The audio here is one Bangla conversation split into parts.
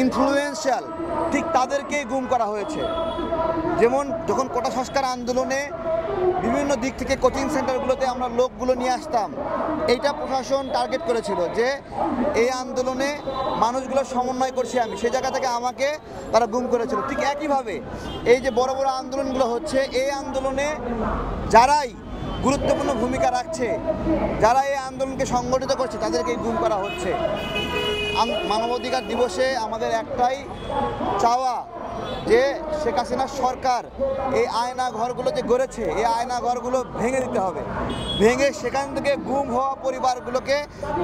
ইনফ্লুয়েন্সিয়াল ঠিক তাদেরকেই গুম করা হয়েছে। যেমন যখন কোটা সংস্কার আন্দোলনে বিভিন্ন দিক থেকে কোচিং সেন্টারগুলোতে আমরা লোকগুলো নিয়ে আসতাম, এইটা প্রশাসন টার্গেট করেছিল যে এই আন্দোলনে মানুষগুলো সমন্বয় করছি আমি, সেই জায়গা থেকে আমাকে তারা গুম করেছিল। ঠিক একইভাবে এই যে বড় বড় আন্দোলনগুলো হচ্ছে, এই আন্দোলনে যারাই গুরুত্বপূর্ণ ভূমিকা রাখছে, যারা এই আন্দোলনকে সংগঠিত করছে, তাদেরকেই গুম করা হচ্ছে। মানবাধিকার দিবসে আমাদের একটাই চাওয়া যে শেখ হাসিনার সরকার এই আয়না ঘরগুলো যে গড়েছে, এই আয়না ঘরগুলো ভেঙে দিতে হবে। ভেঙে সেখান থেকে গুম হওয়া পরিবারগুলোকে,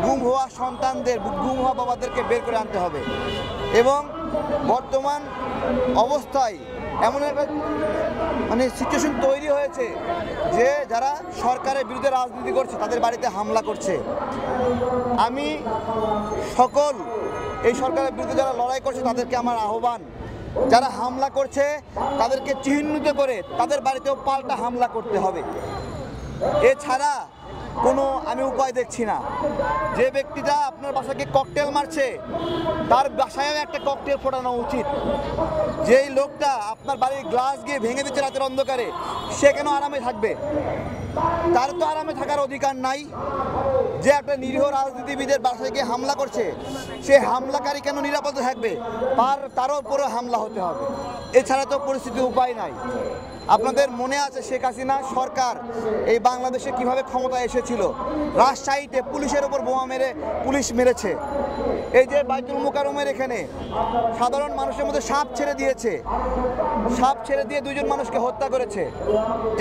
গুম হওয়া সন্তানদের, গুম হওয়া বাবাদেরকে বের করে আনতে হবে। এবং বর্তমান অবস্থায় এমন একটা সিচুয়েশন তৈরি হয়েছে যে যারা সরকারের বিরুদ্ধে রাজনীতি করছে তাদের বাড়িতে হামলা করছে। আমি সকল এই সরকারের বিরুদ্ধে যারা লড়াই করছে তাদেরকে আমার আহ্বান, যারা হামলা করছে তাদেরকে চিহ্নিত করে তাদের বাড়িতেও পাল্টা হামলা করতে হবে। এছাড়া কোনো আমি উপায় দেখছি না। যে ব্যক্তিটা আপনার বাসাকে ককটেল মারছে তার বাসায়ও একটা ককটেল ফোটানো উচিত। যেই লোকটা আপনার বাড়ির গ্লাস গিয়ে ভেঙে দিচ্ছে রাতের অন্ধকারে, সে কেন আরামে থাকবে? তার তো আরামে থাকার অধিকার নাই। যে একটা নিরীহ রাজনীতিবিদের বাসায় গিয়ে হামলা করছে, সে হামলাকারী কেন নিরাপদে থাকবে? তারও উপরে হামলা হতে হবে। এছাড়া তো পরিস্থিতির উপায় নাই। আপনাদের মনে আছে শেখ হাসিনা সরকার এই বাংলাদেশে কিভাবে ক্ষমতায় এসেছিল? রাজশাহীতে পুলিশের ওপর বোমা মেরে পুলিশ মেরেছে। এই যে বাইতুল মোকাররমের এখানে সাধারণ মানুষের মধ্যে সাপ ছেড়ে দিয়েছে, সাপ ছেড়ে দিয়ে 2 জন মানুষকে হত্যা করেছে।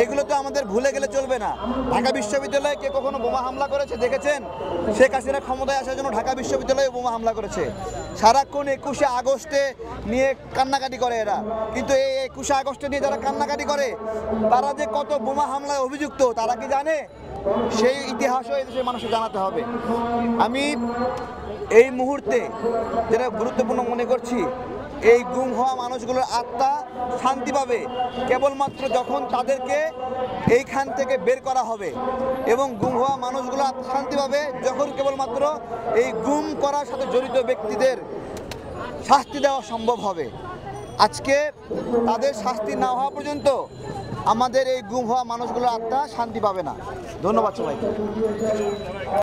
এগুলো তো আমাদের ভুলে গেলে চলবে না। ঢাকা বিশ্ববিদ্যালয়ে কে কখনো বোমা হামলা করেছে দেখেছেন? শেখ হাসিনা ক্ষমতায় আসার জন্য ঢাকা বিশ্ববিদ্যালয়ে বোমা হামলা করেছে। সারাক্ষণ 21শে আগস্টে নিয়ে কান্নাকাটি করে এরা, কিন্তু এই 21শে আগস্টে নিয়ে যারা কান্নাকাটি করে তারা যে কত বোমা হামলায় অভিযুক্ত তারা কি জানে? সেই ইতিহাসও এই দেশের মানুষকে জানাতে হবে। আমি এই মুহূর্তে যেটা গুরুত্বপূর্ণ মনে করছি, এই গুম হওয়া মানুষগুলোর আত্মা শান্তি পাবে কেবলমাত্র যখন তাদেরকে এইখান থেকে বের করা হবে। এবং গুম হওয়া মানুষগুলো শান্তি পাবে যখন কেবলমাত্র এই গুম করার সাথে জড়িত ব্যক্তিদের শাস্তি দেওয়া সম্ভব হবে। আজকে তাদের শাস্তি না হওয়া পর্যন্ত আমাদের এই গুম হওয়া মানুষগুলোর আত্মা শান্তি পাবে না। ধন্যবাদ সবাইকে।